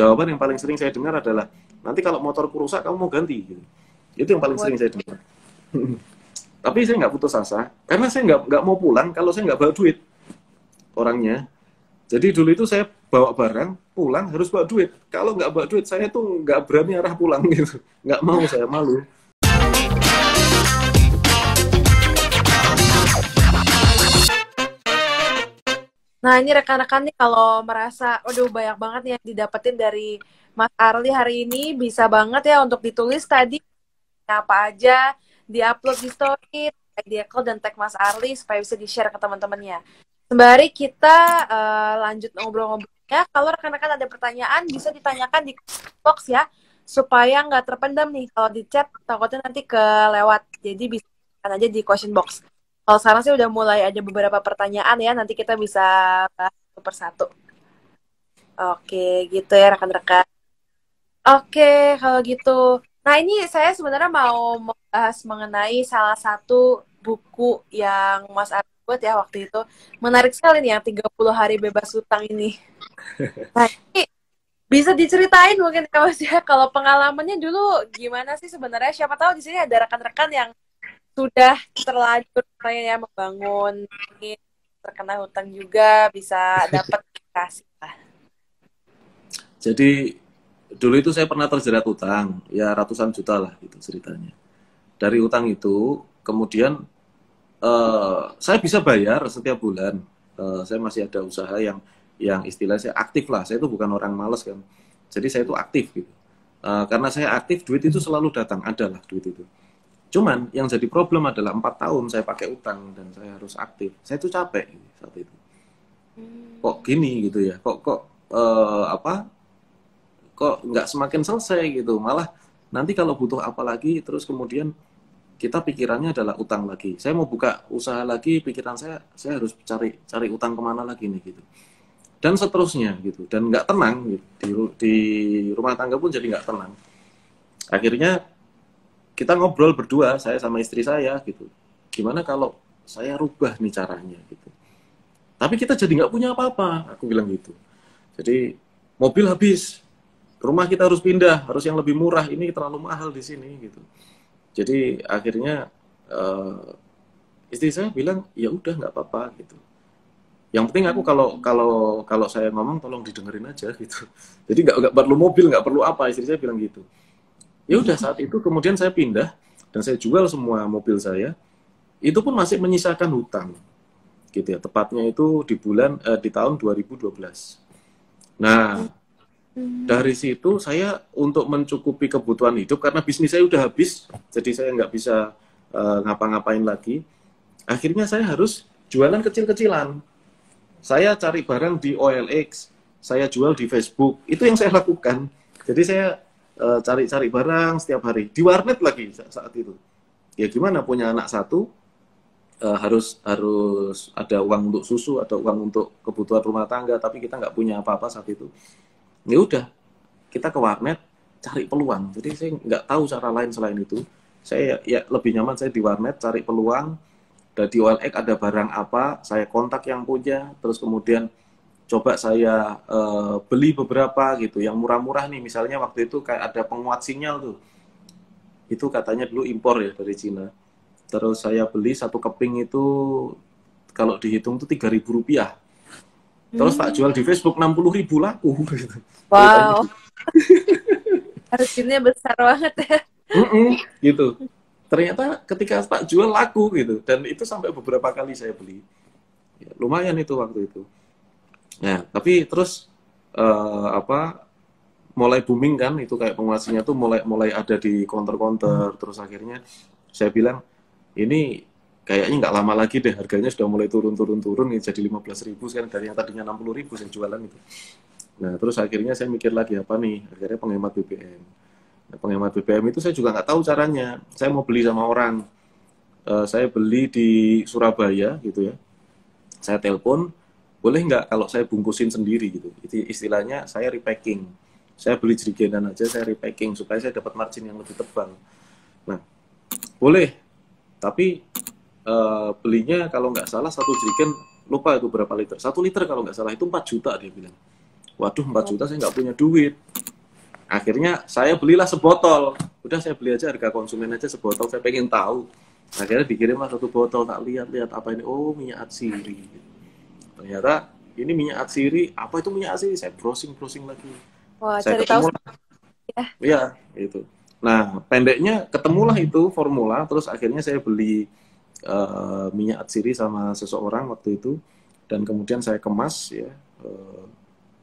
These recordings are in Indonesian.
jawaban yang paling sering saya dengar adalah, nanti kalau motorku rusak kamu mau ganti gitu. Itu yang paling sering saya dengar. Tapi saya nggak putus asa karena saya nggak mau pulang kalau saya nggak bawa duit orangnya. Jadi dulu itu saya bawa barang pulang harus bawa duit. Kalau nggak bawa duit saya tuh nggak berani arah pulang gitu. Nggak mau, saya malu. Nah, ini rekan-rekan nih kalau merasa, aduh banyak banget nih yang didapetin dari Mas Arli hari ini, bisa banget ya untuk ditulis tadi apa aja, diupload di story, di account dan tag Mas Arli supaya bisa di-share ke teman-temannya. Sembari kita lanjut ngobrol-ngobrolnya, kalau rekan-rekan ada pertanyaan bisa ditanyakan di box ya, supaya nggak terpendam nih. Kalau di chat takutnya nanti kelewat, jadi bisa aja di question box. Kalau sekarang sih udah mulai ada beberapa pertanyaan ya, nanti kita bisa bahas satu persatu. Oke, gitu ya rekan-rekan. Oke, kalau gitu. Nah, ini saya sebenarnya mau membahas mengenai salah satu buku yang Mas Arif buat ya waktu itu. Menarik sekali nih yang 30 hari bebas hutang ini. Nah, ini bisa diceritain mungkin ya Mas ya, kalau pengalamannya dulu gimana sih sebenarnya? Siapa tahu di sini ada rekan-rekan yang sudah terlanjur saya ya membangun ini, terkena hutang juga bisa dapat kasih lah. Jadi dulu itu saya pernah terjerat utang, ya ratusan juta lah gitu ceritanya. Dari utang itu kemudian saya bisa bayar setiap bulan. Saya masih ada usaha yang istilahnya saya aktif lah. Saya itu bukan orang malas kan. Jadi saya itu aktif gitu. Karena saya aktif, duit itu selalu datang, ada lah duit itu. Cuman yang jadi problem adalah 4 tahun saya pakai utang dan saya harus aktif. Saya itu capek saat itu. Kok gini gitu ya? Kok nggak semakin selesai gitu? Malah nanti kalau butuh apa lagi, terus kemudian kita pikirannya adalah utang lagi. Saya mau buka usaha lagi, pikiran saya harus cari utang kemana lagi nih gitu. Dan seterusnya gitu. Dan nggak tenang gitu. Di rumah tangga pun jadi nggak tenang. Akhirnya kita ngobrol berdua, saya sama istri saya gitu. Gimana kalau saya rubah nih caranya gitu. Tapi kita jadi nggak punya apa-apa, aku bilang gitu. Jadi mobil habis, rumah kita harus pindah, harus yang lebih murah. Ini terlalu mahal di sini gitu. Jadi akhirnya istri saya bilang ya udah nggak apa-apa gitu. Yang penting aku kalau saya ngomong tolong didengerin aja gitu. Jadi nggak perlu mobil, nggak perlu apa, istri saya bilang gitu. Ya udah saat itu kemudian saya pindah dan saya jual semua mobil saya. Itu pun masih menyisakan hutang. Gitu ya. Tepatnya itu di tahun 2012. Nah, dari situ saya untuk mencukupi kebutuhan hidup karena bisnis saya udah habis, jadi saya nggak bisa ngapa-ngapain lagi. Akhirnya saya harus jualan kecil-kecilan. Saya cari barang di OLX, saya jual di Facebook. Itu yang saya lakukan. Jadi saya cari-cari barang setiap hari di warnet lagi saat itu. Ya gimana, punya anak satu, harus ada uang untuk susu atau uang untuk kebutuhan rumah tangga, tapi kita nggak punya apa-apa saat itu. Ya udah, kita ke warnet cari peluang. Jadi saya nggak tahu cara lain selain itu. Saya ya lebih nyaman saya di warnet cari peluang. Dan di OLX ada barang apa, saya kontak yang punya, terus kemudian coba saya beli beberapa gitu, yang murah-murah nih. Misalnya waktu itu kayak ada penguat sinyal tuh, itu katanya dulu impor ya dari Cina. Terus saya beli satu keping itu kalau dihitung tuh Rp3.000. Terus tak jual di Facebook 60.000 laku gitu. Wow. Harganya besar banget ya. Gitu. Ternyata ketika tak jual laku gitu, dan itu sampai beberapa kali saya beli. Ya, lumayan itu waktu itu. Nah, tapi terus mulai booming kan, itu kayak penguasanya tuh mulai ada di counter-counter. Terus akhirnya saya bilang, ini kayaknya nggak lama lagi deh, harganya sudah mulai turun jadi 15.000 sekarang, dari yang tadinya 60.000 saya jualan itu. Nah, terus akhirnya saya mikir lagi apa nih, akhirnya penghemat BBM. Nah, penghemat BBM itu saya juga nggak tahu caranya. Saya mau beli sama orang, saya beli di Surabaya gitu ya. Saya telepon, boleh nggak kalau saya bungkusin sendiri gitu. Itu istilahnya saya repacking. Saya beli jerigenan aja, saya repacking supaya saya dapat margin yang lebih tebal. Nah, boleh. Tapi belinya kalau nggak salah satu jerigen, lupa itu berapa liter. 1 liter kalau nggak salah itu 4 juta dia bilang. Waduh, 4 juta saya nggak punya duit. Akhirnya saya belilah sebotol. Udah saya beli aja harga konsumen aja sebotol. Saya pengen tahu. Akhirnya dikirimlah satu botol. Tak lihat-lihat apa ini. Oh, minyak atsiri. Ternyata ini minyak atsiri. Apa itu minyak atsiri? Saya browsing lagi. Wah, Saya cari tahu ketemu. ya. Iya, itu. Nah, pendeknya ketemulah itu formula. Terus akhirnya saya beli minyak atsiri sama seseorang waktu itu. Dan kemudian saya kemas ya.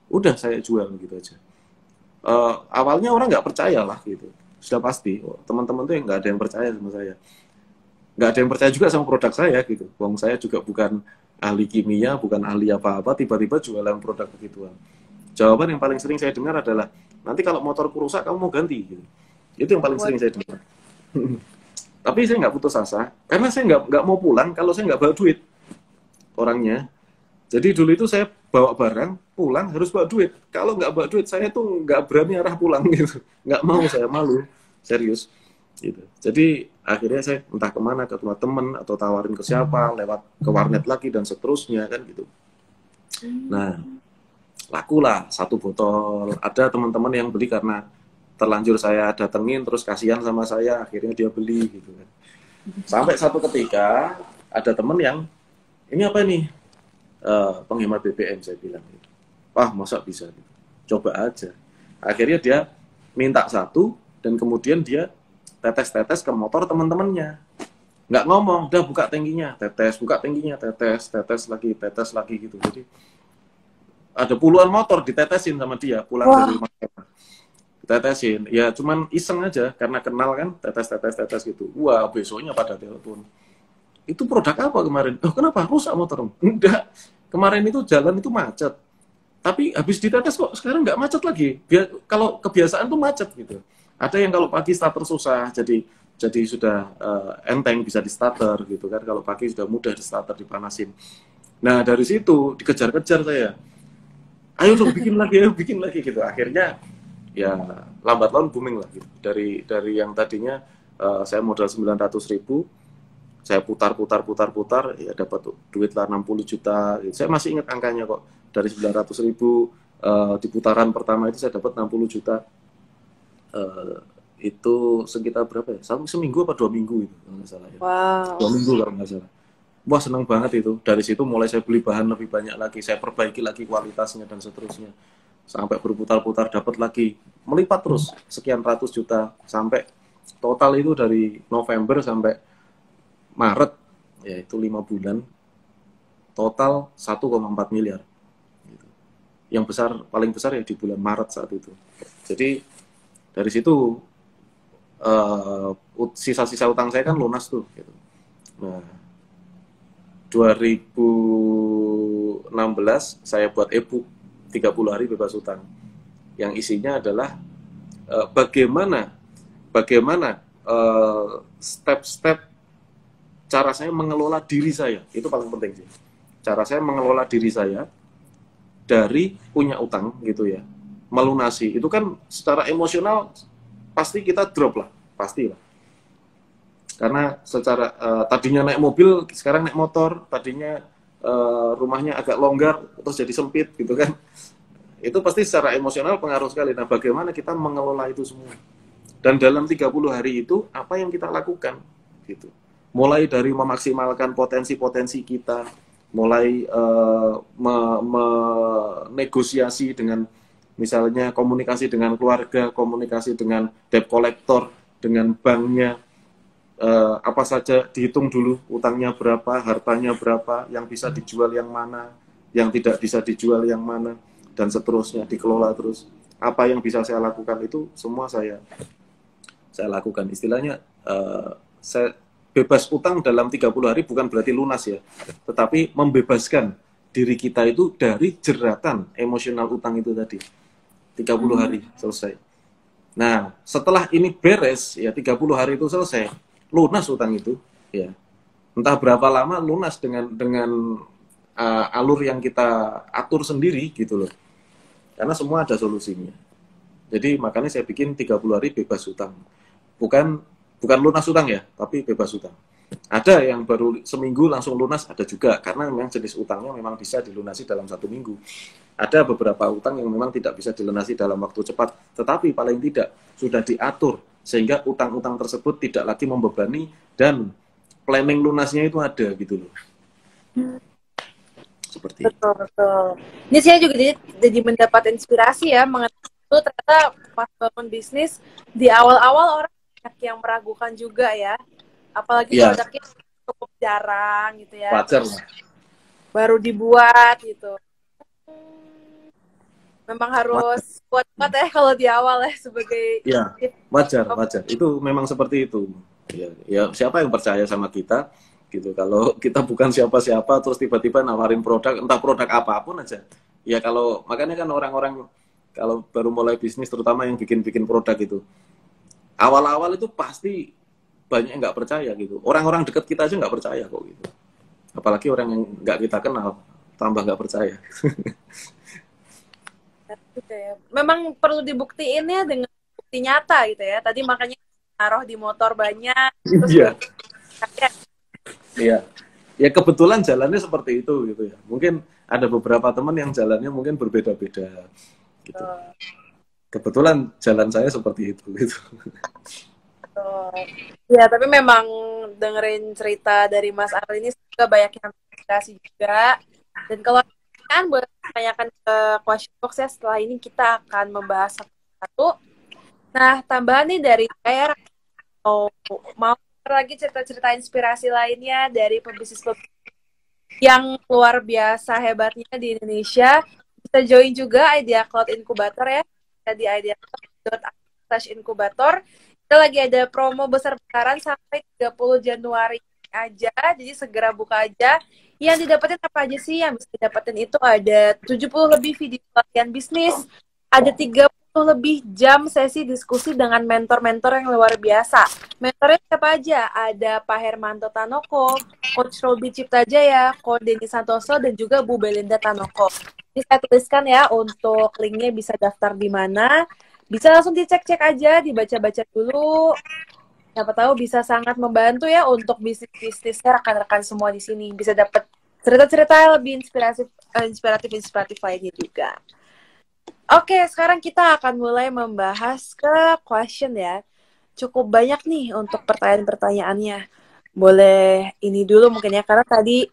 Udah saya jual gitu aja. Awalnya orang nggak percaya lah gitu, sudah pasti teman-teman tuh nggak ada yang percaya sama saya, nggak ada yang percaya juga sama produk saya gitu. Wong saya juga bukan ahli kimia, bukan ahli apa-apa, tiba-tiba jualan produk begituan. Jawaban yang paling sering saya dengar adalah, nanti kalau motorku rusak kamu mau ganti gitu. Itu yang paling sering saya dengar. Tapi saya nggak putus asa karena saya nggak mau pulang kalau saya nggak bawa duit orangnya. Jadi dulu itu saya bawa barang, pulang harus bawa duit. Kalau nggak bawa duit, saya tuh nggak berani arah pulang gitu. Nggak mau, saya malu, serius. Gitu. Jadi akhirnya saya entah kemana, ke tempat teman, atau tawarin ke siapa, lewat ke warnet lagi, dan seterusnya kan gitu. Nah, lakulah satu botol. Ada teman-teman yang beli karena terlanjur saya datengin, terus kasihan sama saya, akhirnya dia beli gitu kan. Sampai satu ketika, ada teman yang, ini apa nih? Penghemat BBM, saya bilang. Wah, masa bisa? Coba aja. Akhirnya dia minta satu, dan kemudian dia tetes-tetes ke motor teman-temannya. Nggak ngomong, udah buka tangkinya, tetes, buka tangkinya, tetes, tetes lagi gitu. Jadi ada puluhan motor ditetesin sama dia pulang dari rumah. Tetesin, ya cuman iseng aja karena kenal kan, tetes gitu. Wah, besoknya pada telepon. Itu produk apa kemarin? Oh, kenapa? Rusak motor? Enggak. Kemarin itu jalan itu macet. Tapi habis ditetes kok sekarang nggak macet lagi. Kalau kebiasaan tuh macet gitu. Ada yang kalau pagi starter susah, jadi sudah enteng bisa di starter gitu kan. Kalau pagi sudah mudah di starter, dipanasin. Nah, dari situ dikejar-kejar saya. Ayo dong bikin lagi gitu. Akhirnya ya lambat laun booming lah gitu. Dari yang tadinya saya modal 900.000, saya putar, ya dapat duit lah 60 juta. Saya masih ingat angkanya kok. Dari 900.000 di putaran pertama itu saya dapat 60 juta. Itu sekitar berapa ya? Seminggu apa 2 minggu itu kalau nggak salah ya. Wow. 2 minggu kalau nggak salah. Wah, senang banget itu. Dari situ mulai saya beli bahan lebih banyak lagi, saya perbaiki lagi kualitasnya dan seterusnya. Sampai berputar-putar dapat lagi, melipat terus sekian ratus juta, sampai total itu dari November sampai Maret, yaitu 5 bulan, total 1,4 miliar. Yang paling besar ya di bulan Maret saat itu. Jadi dari situ sisa-sisa utang saya kan lunas tuh. Gitu. Nah, 2016 saya buat e-book 30 hari bebas utang. Yang isinya adalah bagaimana step-step cara saya mengelola diri saya. Itu paling penting sih. Cara saya mengelola diri saya dari punya utang gitu ya, melunasi. Itu kan secara emosional pasti kita drop lah, pastilah. Karena secara tadinya naik mobil, sekarang naik motor, tadinya rumahnya agak longgar, terus jadi sempit gitu kan. Itu pasti secara emosional pengaruh sekali. Nah, bagaimana kita mengelola itu semua? Dan dalam 30 hari itu, apa yang kita lakukan? Gitu. Mulai dari memaksimalkan potensi-potensi kita, mulai menegosiasi dengan, misalnya komunikasi dengan keluarga, komunikasi dengan debt collector, dengan banknya, apa saja dihitung dulu, utangnya berapa, hartanya berapa, yang bisa dijual yang mana, yang tidak bisa dijual yang mana, dan seterusnya, dikelola terus. Apa yang bisa saya lakukan itu semua saya lakukan. Istilahnya saya bebas utang dalam 30 hari bukan berarti lunas ya, tetapi membebaskan diri kita itu dari jeratan emosional utang itu tadi. 30 hari selesai. Nah, setelah ini beres, ya 30 hari itu selesai, lunas utang itu, ya. Entah berapa lama lunas dengan alur yang kita atur sendiri gitu loh. Karena semua ada solusinya. Jadi makanya saya bikin 30 hari bebas utang. Bukan lunas utang ya, tapi bebas utang. Ada yang baru seminggu langsung lunas, ada juga. Karena memang jenis utangnya memang bisa dilunasi dalam 1 minggu. Ada beberapa utang yang memang tidak bisa dilunasi dalam waktu cepat. Tetapi paling tidak sudah diatur. Sehingga utang-utang tersebut tidak lagi membebani dan planning lunasnya itu ada gitu loh. Seperti itu. Betul, betul. Ini saya juga jadi mendapat inspirasi ya mengenai itu. Ternyata pas bangun bisnis di awal-awal orang banyak yang meragukan juga ya. Apalagi Ya, produknya cukup jarang gitu ya. wajar Terus lah. baru dibuat gitu. Memang Wajar. harus kuat-kuat ya kalau di awal ya sebagai Ya, wajar. Itu memang seperti itu. Ya, siapa yang percaya sama kita gitu. Kalau kita bukan siapa-siapa terus tiba-tiba nawarin produk, entah produk apapun aja. Ya kalau makanya kan orang-orang kalau baru mulai bisnis terutama yang bikin-bikin produk itu, awal-awal itu pasti banyak yang nggak percaya gitu. Orang-orang dekat kita aja nggak percaya kok gitu. Apalagi orang yang nggak kita kenal, tambah nggak percaya. gitu ya. Memang perlu dibuktiin ya dengan bukti nyata gitu ya. Tadi makanya naruh di motor banyak terus Iya, kayak iya. Ya kebetulan jalannya seperti itu gitu ya. Mungkin ada beberapa teman yang jalannya mungkin berbeda-beda gitu. Kebetulan jalan saya seperti itu gitu. ya, tapi memang dengerin cerita dari Mas Arli ini juga banyak yang terinspirasi juga. Dan kalau kan boleh tanyakan ke question box ya, setelah ini kita akan membahas satu-satu. Nah, tambahan nih dari saya, mau lagi cerita-cerita inspirasi lainnya dari pebisnis yang luar biasa hebatnya di Indonesia, bisa join juga Idea Cloud Incubator ya. Kita di ideacloud.incubator. Kita lagi ada promo besar-besaran sampai 30 Januari aja, jadi segera buka aja. Yang didapetin apa aja sih? Yang bisa didapetin itu ada 70 lebih video pelatihan bisnis, ada 30 lebih jam sesi diskusi dengan mentor-mentor yang luar biasa. Mentornya siapa aja? Ada Pak Hermanto Tanoko, Coach Robi Cipta Jaya, Coach Denny Santoso, dan juga Bu Belinda Tanoko. Ini saya tuliskan ya untuk linknya bisa daftar di mana. Bisa langsung dicek-cek aja, dibaca-baca dulu. Siapa tahu bisa sangat membantu ya untuk bisnis-bisnisnya rekan-rekan semua di sini. Bisa dapat cerita-cerita lebih inspiratif lainnya juga. Oke, sekarang kita akan mulai membahas ke question ya. Cukup banyak nih untuk pertanyaan-pertanyaannya. Boleh ini dulu mungkin ya, karena tadi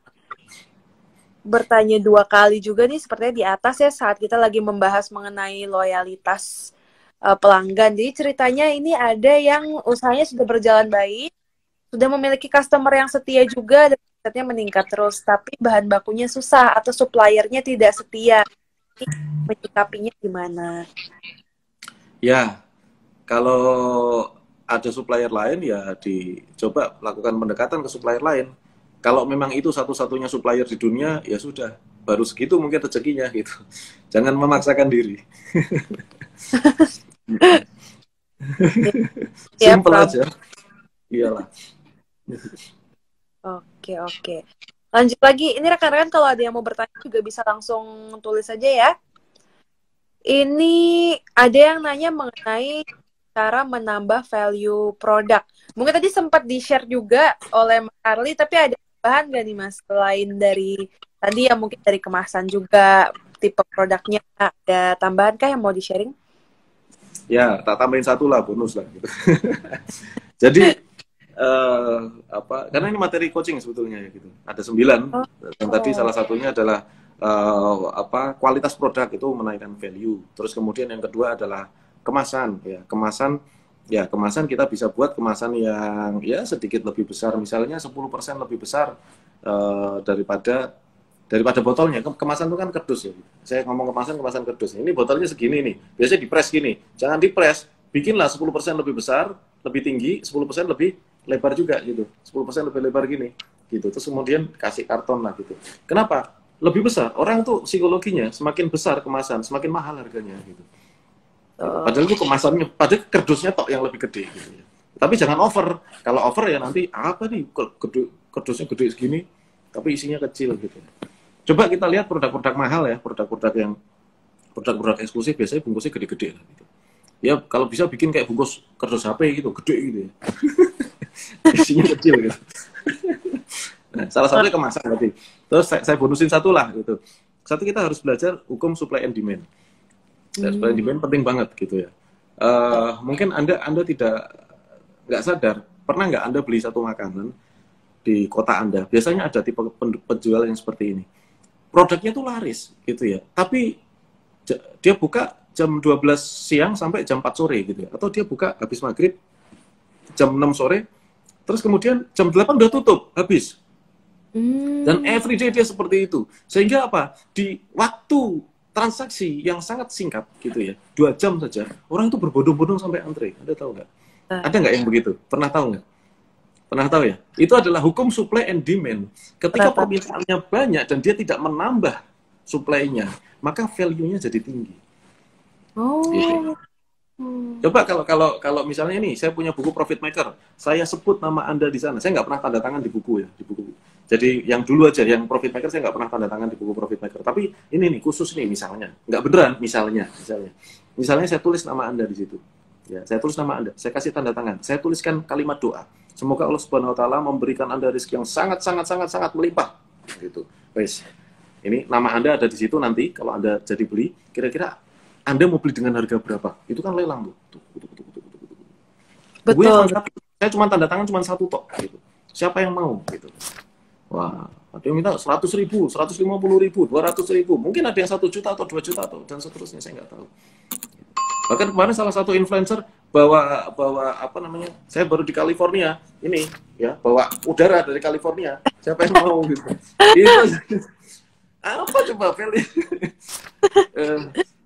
bertanya 2 kali juga nih sepertinya di atas ya saat kita lagi membahas mengenai loyalitas pelanggan. Jadi ceritanya ini ada yang usahanya sudah berjalan baik, sudah memiliki customer yang setia juga dan omsetnya meningkat terus, tapi bahan bakunya susah atau suppliernya tidak setia. Menyikapinya gimana? Ya, kalau ada supplier lain ya dicoba lakukan pendekatan ke supplier lain. Kalau memang itu satu-satunya supplier di dunia, ya sudah, baru segitu mungkin rezekinya gitu. Jangan memaksakan diri. Ya, Simple aja. Iyalah. Oke. Lanjut lagi, ini rekan-rekan kalau ada yang mau bertanya juga bisa langsung tulis saja ya. Ini ada yang nanya mengenai cara menambah value produk. Mungkin tadi sempat di-share juga oleh Mas Arli, tapi ada tambahan nggak nih Mas? Selain dari tadi yang mungkin dari kemasan juga, tipe produknya, ada tambahan kah yang mau di-sharing? Ya, tak tambahin satu lah, bonus lah gitu. Jadi karena ini materi coaching sebetulnya ya gitu. Ada 9 dan tadi salah satunya adalah kualitas produk itu menaikkan value. Terus kemudian yang kedua adalah kemasan ya. Kemasan kita bisa buat kemasan yang ya sedikit lebih besar, misalnya 10% lebih besar daripada botolnya. Kemasan itu kan kerdus ya. Saya ngomong kemasan kerdus. Ini botolnya segini nih. Biasanya dipres gini. Jangan dipres, bikinlah 10% lebih besar, lebih tinggi, 10% lebih lebar juga gitu. 10% lebih lebar gini. Gitu. Terus kemudian kasih karton lah gitu. Kenapa? Lebih besar. Orang tuh psikologinya semakin besar kemasan, semakin mahal harganya gitu. Padahal itu kemasannya, padahal kerdusnya tok yang lebih gede gitu ya. Tapi jangan over. Kalau over ya nanti apa nih kerdusnya gede segini tapi isinya kecil gitu. Coba kita lihat produk-produk mahal ya, produk eksklusif biasanya bungkusnya gede-gede lah gitu. Ya kalau bisa bikin kayak bungkus kardus HP gitu, gede gitu ya. Isinya kecil gitu. Nah, salah satunya kemasan berarti. Terus saya bonusin satu lah gitu. Satu, kita harus belajar hukum supply and demand. Supply and demand penting banget gitu ya. Mungkin anda tidak nggak sadar, pernah nggak Anda beli satu makanan di kota Anda? Biasanya ada tipe penjual yang seperti ini. Produknya tuh laris gitu ya, tapi dia buka jam 12 siang sampai jam 4 sore gitu ya. Atau dia buka habis maghrib jam 6 sore, terus kemudian jam 8 udah tutup, habis. Dan everyday dia seperti itu. Sehingga apa? Di waktu transaksi yang sangat singkat gitu ya, 2 jam saja, orang itu berbondong-bondong sampai antre. Anda tahu nggak? Ada nggak yang begitu? Pernah tahu nggak? Pernah tahu ya? Itu adalah hukum supply and demand. Ketika permintaannya banyak dan dia tidak menambah supply-nya, maka value-nya jadi tinggi. Gitu. Coba kalau misalnya ini, saya punya buku Profit Maker, saya sebut nama Anda di sana. Saya nggak pernah tanda tangan di buku ya, di buku. Jadi yang dulu aja, yang Profit Maker saya nggak pernah tanda tangan di buku Profit Maker. Tapi ini nih khusus nih misalnya, nggak beneran misalnya. Misalnya saya tulis nama Anda di situ. Ya, saya tulis nama Anda, saya kasih tanda tangan, saya tuliskan kalimat doa. Semoga Allah Subhanahu wa taala memberikan Anda rezeki yang sangat melimpah. Gitu. Wes. Ini nama Anda ada di situ nanti kalau Anda jadi beli, kira-kira Anda mau beli dengan harga berapa? Itu kan lelang tuh. Betul. Saya cuma tanda tangan cuma satu tok gitu. Siapa yang mau gitu. Wah, ada yang minta 100.000, 150.000, 200.000. Mungkin ada yang 1 juta atau 2 juta atau dan seterusnya, saya nggak tahu. Bahkan kemarin salah satu influencer bawa apa namanya? Saya baru di California ini ya, bawa udara dari California. Siapa yang mau gitu? Itu apa coba value?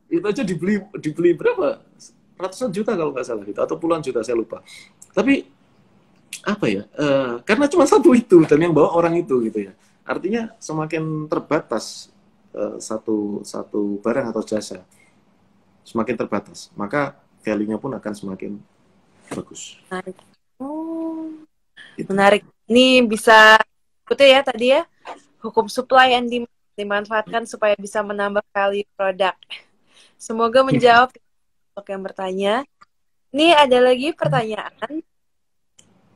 Itu aja dibeli berapa? Ratusan juta kalau nggak salah gitu, atau puluhan juta saya lupa. Tapi apa ya? Karena cuma satu itu dan yang bawa orang itu gitu ya. Artinya semakin terbatas satu barang atau jasa, semakin terbatas, maka value-nya pun akan semakin bagus. Menarik. Gitu. Menarik. Ini bisa betul ya tadi ya, hukum supply and demand dimanfaatkan supaya bisa menambah value produk. Semoga menjawab untuk yang bertanya. Ini ada lagi pertanyaan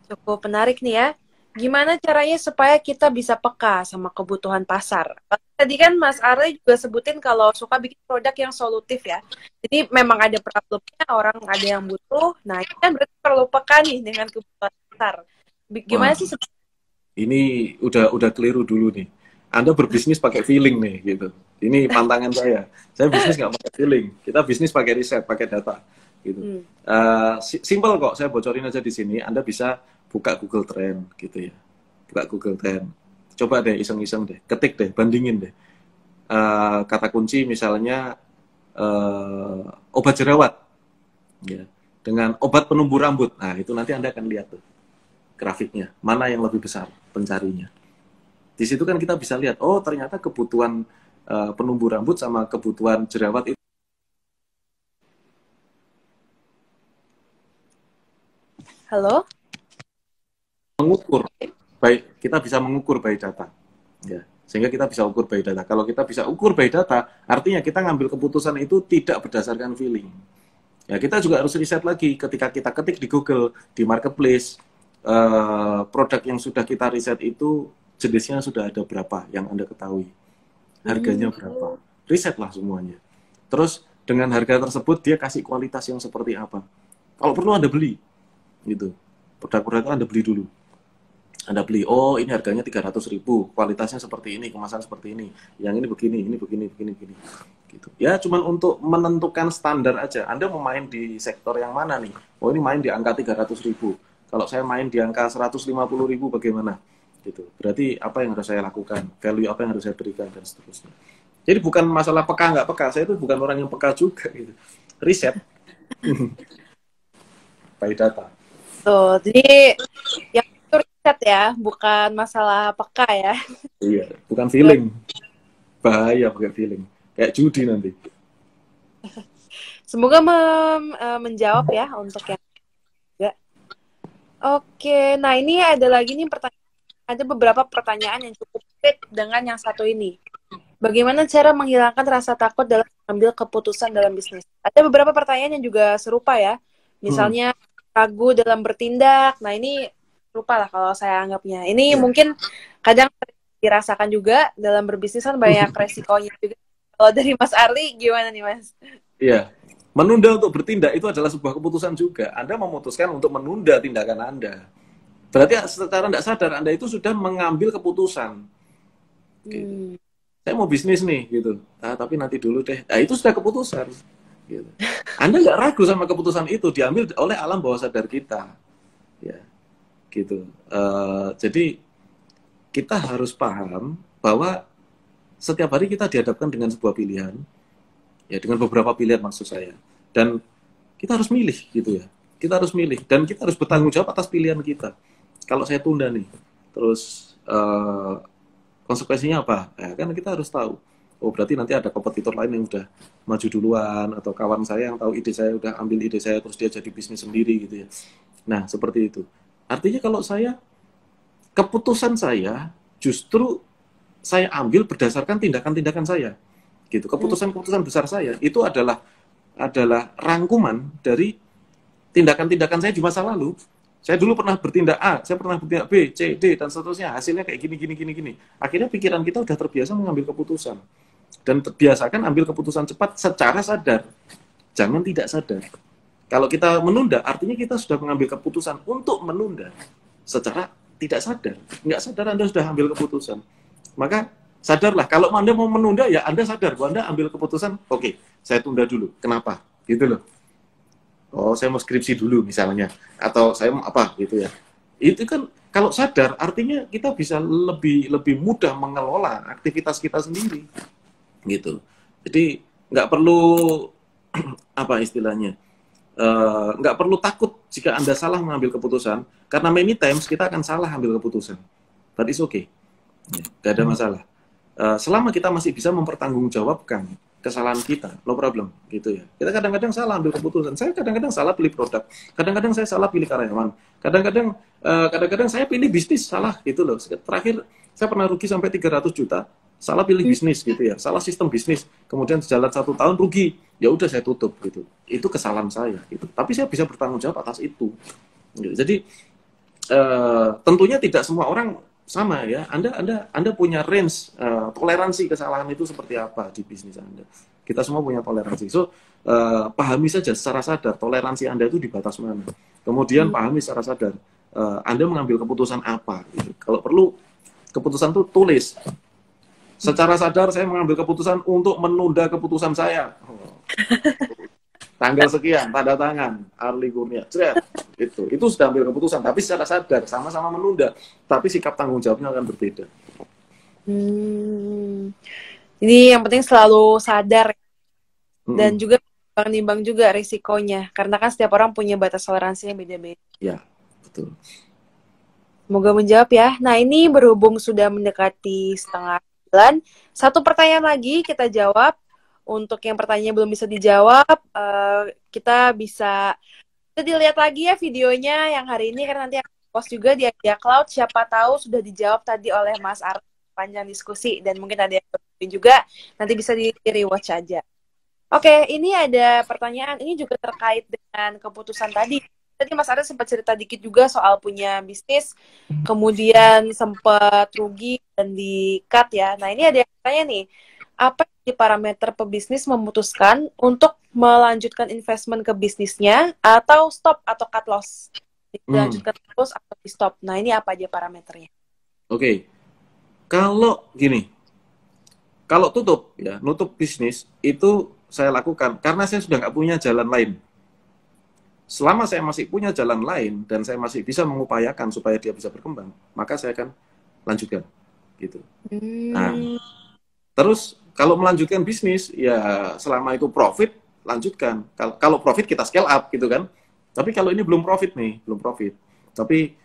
cukup menarik nih ya. Gimana caranya supaya kita bisa peka sama kebutuhan pasar? Tadi kan Mas Arli juga sebutin kalau suka bikin produk yang solutif ya. Jadi memang ada problemnya, orang ada yang butuh. Nah, ini kan berarti perlu peka nih dengan kebutuhan pasar. Gimana sih? Ini udah keliru dulu nih. Anda berbisnis pakai feeling nih gitu. Ini pantangan saya. Saya bisnis nggak pakai feeling. Kita bisnis pakai riset, pakai data gitu. Simple kok. Saya bocorin aja di sini. Anda bisa buka Google Trend gitu ya. Buka Google Trend. Coba deh iseng-iseng deh, ketik deh, bandingin deh. Kata kunci misalnya obat jerawat ya, dengan obat penumbuh rambut. Nah, itu nanti Anda akan lihat tuh grafiknya, mana yang lebih besar pencarinya. Di situ kan kita bisa lihat, oh ternyata kebutuhan penumbuh rambut sama kebutuhan jerawat itu Halo? Mengukur baik, kita bisa mengukur by data ya, sehingga kita bisa ukur by data. Kalau kita bisa ukur by data, artinya kita ngambil keputusan itu tidak berdasarkan feeling ya. Kita juga harus riset lagi. Ketika kita ketik di Google, di marketplace, produk yang sudah kita riset itu jenisnya sudah ada berapa yang Anda ketahui, harganya berapa, risetlah semuanya. Terus dengan harga tersebut dia kasih kualitas yang seperti apa. Kalau perlu Anda beli gitu, produk-produk itu Anda beli dulu. Anda beli, oh ini harganya 300.000, kualitasnya seperti ini, kemasan seperti ini, yang ini begini gitu. Ya cuman untuk menentukan standar aja. Anda mau main di sektor yang mana nih? Oh ini main di angka 300.000. Kalau saya main di angka 150.000 bagaimana? Gitu. Berarti apa yang harus saya lakukan? Value apa yang harus saya berikan dan seterusnya. Jadi bukan masalah peka nggak peka. Saya itu bukan orang yang peka juga gitu. Riset. By data. Tuh, jadi yang itu riset ya, bukan masalah peka ya. Iya, bukan feeling. Bahaya pakai feeling. Kayak judi nanti. Semoga menjawab ya untuk yang enggak. Oke, nah ini ada lagi nih ada beberapa pertanyaan yang cukup fit dengan yang satu ini. Bagaimana cara menghilangkan rasa takut dalam mengambil keputusan dalam bisnis? Ada beberapa pertanyaan yang juga serupa ya. Misalnya ragu dalam bertindak. Nah ini lupa lah kalau saya anggapnya. Ini mungkin kadang dirasakan juga dalam berbisnis kan banyak resikonya juga. Kalau dari Mas Arli gimana nih Mas? Iya. Menunda untuk bertindak itu adalah sebuah keputusan juga. Anda memutuskan untuk menunda tindakan Anda. Berarti secara tidak sadar Anda itu sudah mengambil keputusan. Gitu. Saya mau bisnis nih, gitu. Tapi nanti dulu deh. Nah, itu sudah keputusan. Gitu. Anda nggak ragu sama keputusan itu, diambil oleh alam bawah sadar kita. Ya, gitu. Jadi kita harus paham bahwa setiap hari kita dihadapkan dengan sebuah pilihan, ya dengan beberapa pilihan maksud saya, dan kita harus milih gitu ya. Kita harus milih dan kita harus bertanggung jawab atas pilihan kita. Kalau saya tunda nih, terus konsekuensinya apa? Ya, kan kita harus tahu. Oh berarti nanti ada kompetitor lain yang udah maju duluan, atau kawan saya yang tahu ide saya udah ambil ide saya terus dia jadi bisnis sendiri gitu ya. Nah seperti itu. Artinya kalau saya keputusan saya justru saya ambil berdasarkan tindakan-tindakan saya. Gitu. Keputusan-keputusan besar saya itu adalah rangkuman dari tindakan-tindakan saya di masa lalu. Saya dulu pernah bertindak A, saya pernah bertindak B, C, D, dan seterusnya. Hasilnya kayak gini. Akhirnya pikiran kita udah terbiasa mengambil keputusan. Dan terbiasakan ambil keputusan cepat secara sadar. Jangan tidak sadar. Kalau kita menunda, artinya kita sudah mengambil keputusan untuk menunda. Secara tidak sadar. Nggak sadar Anda sudah ambil keputusan. Maka sadarlah, kalau Anda mau menunda, ya Anda sadar bahwa Anda ambil keputusan, oke, saya tunda dulu. Kenapa? Gitu loh. Oh, saya mau skripsi dulu misalnya, atau saya mau apa gitu ya. Itu kan kalau sadar artinya kita bisa lebih mudah mengelola aktivitas kita sendiri, gitu. Jadi nggak perlu apa istilahnya, nggak perlu takut jika Anda salah mengambil keputusan, karena many times kita akan salah ambil keputusan. But it's okay, nggak ada masalah. Selama kita masih bisa mempertanggungjawabkan kesalahan kita, no problem, gitu ya. Kita kadang-kadang salah ambil keputusan. Saya kadang-kadang salah pilih produk, kadang-kadang saya salah pilih karyawan, kadang-kadang saya pilih bisnis salah, gitu loh. Terakhir saya pernah rugi sampai 300 juta, salah pilih bisnis, gitu ya. Salah sistem bisnis, kemudian jalan 1 tahun rugi, ya udah saya tutup, gitu. Itu kesalahan saya, gitu. Tapi saya bisa bertanggung jawab atas itu. Jadi tentunya tidak semua orang sama ya. Anda punya range toleransi kesalahan itu seperti apa di bisnis Anda. Kita semua punya toleransi. So pahami saja secara sadar toleransi Anda itu di batas mana. Kemudian pahami secara sadar Anda mengambil keputusan apa. Gitu. Kalau perlu keputusan itu tulis. Secara sadar saya mengambil keputusan untuk menunda keputusan saya. Tanggal sekian, tanda tangan, Arli Kurnia, itu sudah ambil keputusan, tapi secara sadar, sama-sama menunda, tapi sikap tanggung jawabnya akan berbeda. Jadi yang penting selalu sadar, dan juga nimbang juga risikonya, karena kan setiap orang punya batas toleransi yang beda-beda. Ya, betul. Semoga menjawab ya. Nah ini berhubung sudah mendekati setengah bulan, satu pertanyaan lagi kita jawab. Untuk yang pertanyaannya belum bisa dijawab, kita bisa dilihat lagi ya videonya yang hari ini, karena nanti akan post juga di Idea Cloud. Siapa tahu sudah dijawab tadi oleh Mas Arli panjang diskusi, dan mungkin ada yang berpikir juga, nanti bisa di rewatch aja. Oke, ini ada pertanyaan, ini juga terkait dengan keputusan tadi. Tadi Mas Arli sempat cerita dikit juga soal punya bisnis, kemudian sempat rugi dan di-cut ya. Nah ini ada yang tanya nih, apa di parameter pebisnis memutuskan untuk melanjutkan investment ke bisnisnya atau stop atau cut loss? Dilanjutkan terus atau di stop. Nah, ini apa aja parameternya? Oke. Kalau gini, kalau tutup ya, nutup bisnis itu saya lakukan karena saya sudah nggak punya jalan lain. Selama saya masih punya jalan lain dan saya masih bisa mengupayakan supaya dia bisa berkembang, maka saya akan lanjutkan gitu. Nah, terus kalau melanjutkan bisnis, ya selama itu profit, lanjutkan. Kalau profit kita scale up gitu kan. Tapi kalau ini belum profit nih, belum profit. Tapi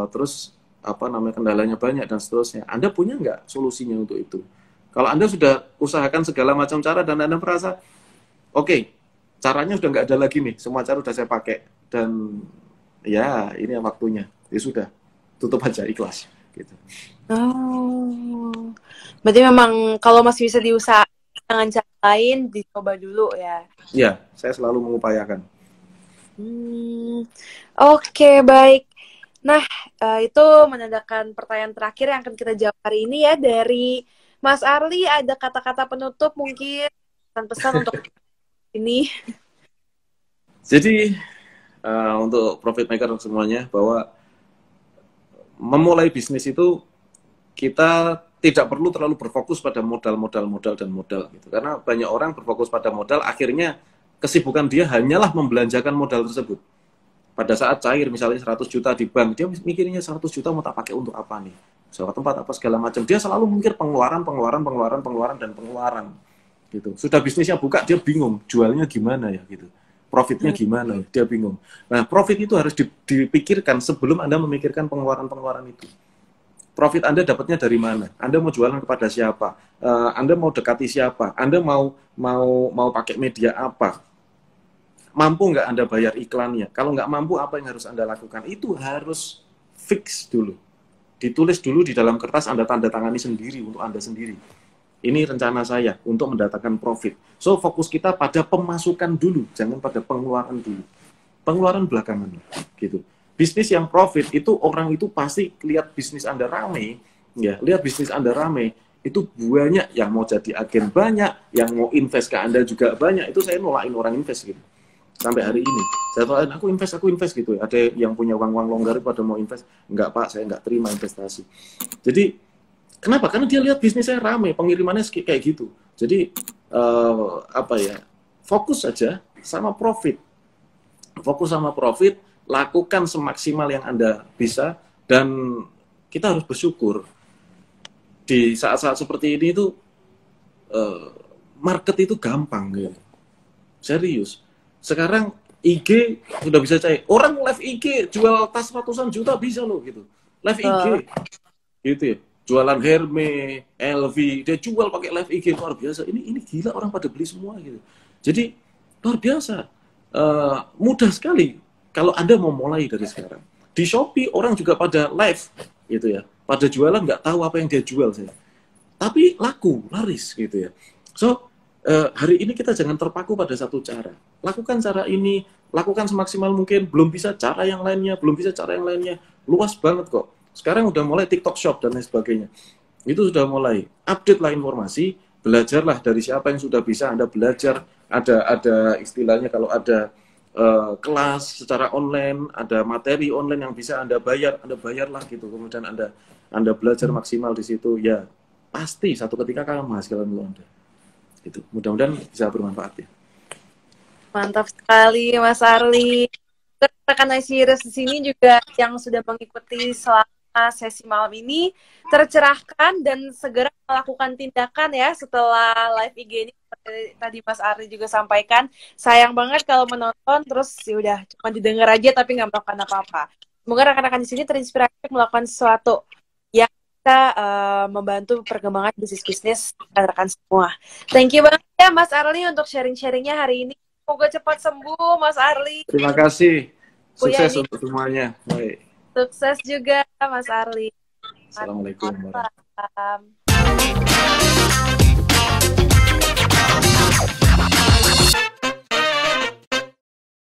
terus apa namanya kendalanya banyak dan seterusnya. Anda punya nggak solusinya untuk itu? Kalau Anda sudah usahakan segala macam cara dan Anda merasa, oke, caranya sudah nggak ada lagi nih, semua cara sudah saya pakai. Dan ya ini waktunya. Ya sudah, tutup aja, ikhlas. Gitu. Oh, berarti memang kalau masih bisa diusahakan dengan cara lain, dicoba dulu ya? Ya, saya selalu mengupayakan. Oke, baik. Nah, itu menandakan pertanyaan terakhir yang akan kita jawab hari ini ya dari Mas Arli. Ada kata-kata penutup mungkin, pesan-pesan untuk ini. Jadi untuk profit maker semuanya, bahwa memulai bisnis itu kita tidak perlu terlalu berfokus pada modal dan modal gitu. Karena banyak orang berfokus pada modal, akhirnya kesibukan dia hanyalah membelanjakan modal tersebut. Pada saat cair misalnya 100 juta di bank, dia mikirnya 100 juta mau tak pakai untuk apa nih? Sewa tempat apa segala macam. Dia selalu mikir pengeluaran gitu. Sudah bisnisnya buka, dia bingung jualnya gimana ya gitu. Profitnya gimana, dia bingung. Nah, profit itu harus dipikirkan sebelum Anda memikirkan pengeluaran itu. Profit Anda dapatnya dari mana? Anda mau jualan kepada siapa? Anda mau dekati siapa? Anda mau pakai media apa? Mampu nggak Anda bayar iklannya? Kalau nggak mampu, apa yang harus Anda lakukan? Itu harus fix dulu. Ditulis dulu di dalam kertas, Anda tanda tangani sendiri untuk Anda sendiri. Ini rencana saya untuk mendatangkan profit. So, fokus kita pada pemasukan dulu, jangan pada pengeluaran dulu. Pengeluaran belakangan, gitu. Bisnis yang profit itu orang itu pasti lihat bisnis Anda rame, ya, lihat bisnis Anda rame, itu banyak yang mau jadi agen banyak, yang mau invest ke Anda juga banyak. Itu saya nolain orang invest gitu. Sampai hari ini, saya nolain aku invest gitu. Ada yang punya uang longgar pada mau invest, enggak Pak, saya enggak terima investasi. Jadi kenapa? Karena dia lihat bisnisnya rame, pengirimannya kayak gitu. Jadi fokus saja sama profit. Fokus sama profit, lakukan semaksimal yang Anda bisa, dan kita harus bersyukur di saat-saat seperti ini itu market itu gampang gitu. Serius. Sekarang IG sudah bisa cair. Orang live IG jual tas ratusan juta bisa loh gitu. Live IG gitu ya. Jualan Hermes, LV, dia jual pakai live IG, luar biasa. Ini gila, orang pada beli semua gitu. Jadi luar biasa. Mudah sekali kalau Anda mau mulai dari sekarang. Di Shopee orang juga pada live gitu ya. Pada jualan nggak tahu apa yang dia jual saya. Tapi laku, laris gitu ya. So, hari ini kita jangan terpaku pada satu cara. Lakukan cara ini, lakukan semaksimal mungkin. Belum bisa cara yang lainnya, luas banget kok. Sekarang udah mulai TikTok Shop dan lain sebagainya. Itu sudah mulai. Update lah informasi, belajarlah dari siapa yang sudah bisa Anda belajar. Ada istilahnya kalau ada kelas secara online, ada materi online yang bisa Anda bayarlah gitu. Kemudian Anda belajar maksimal di situ, ya pasti satu ketika akan menghasilkan uang Anda. Itu mudah-mudahan bisa bermanfaat ya. Mantap sekali Mas Arli. Rekan ICRIS di sini juga yang sudah mengikuti selama sesi malam ini tercerahkan dan segera melakukan tindakan ya setelah live IG ini. Seperti tadi Mas Arli juga sampaikan, sayang banget kalau menonton terus ya udah cuma didengar aja tapi nggak melakukan apa-apa. Semoga rekan-rekan di sini terinspirasi melakukan sesuatu yang bisa membantu perkembangan bisnis-bisnis rekan-rekan semua. Thank you banget ya Mas Arli untuk sharing-sharingnya hari ini. Semoga cepat sembuh Mas Arli. Terima kasih. Sukses untuk semuanya. Baik. Sukses juga Mas Arli. Assalamualaikum warahmatullahi wabarakatuh.